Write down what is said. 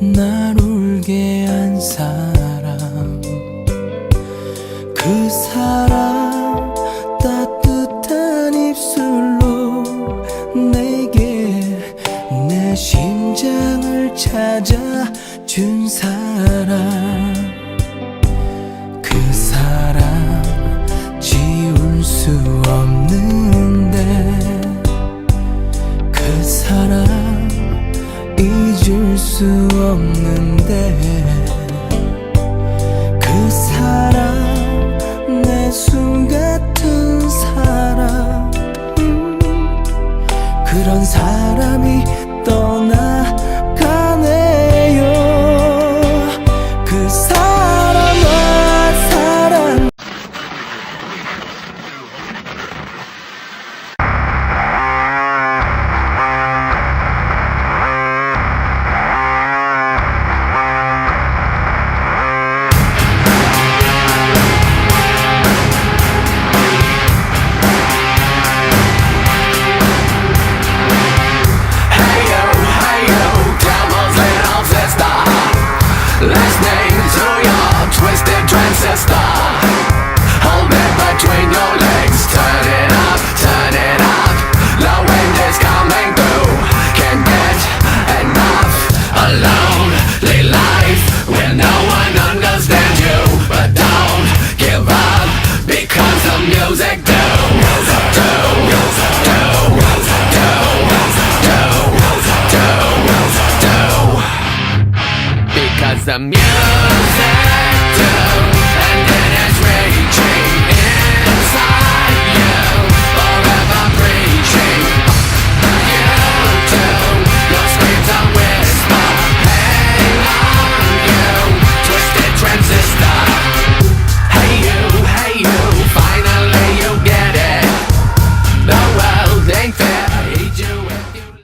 날 울게 한 사람, 그 사람 따뜻한 입술로 내게 내 심장을 찾아준 사람, 그 사람 지울 수 없는데, 그 사람 잊을 수 없는데, 그 사람 내 숨 같은 사람, 그런 사람이 떠나가네요. 그 사람아 사랑. Listening to your twisted transistor. Hold it between your legs. Turn it up, turn it up. The wind is coming through. Can't get enough. A lonely life where no one understands you. But don't give up, because the music do. Because the music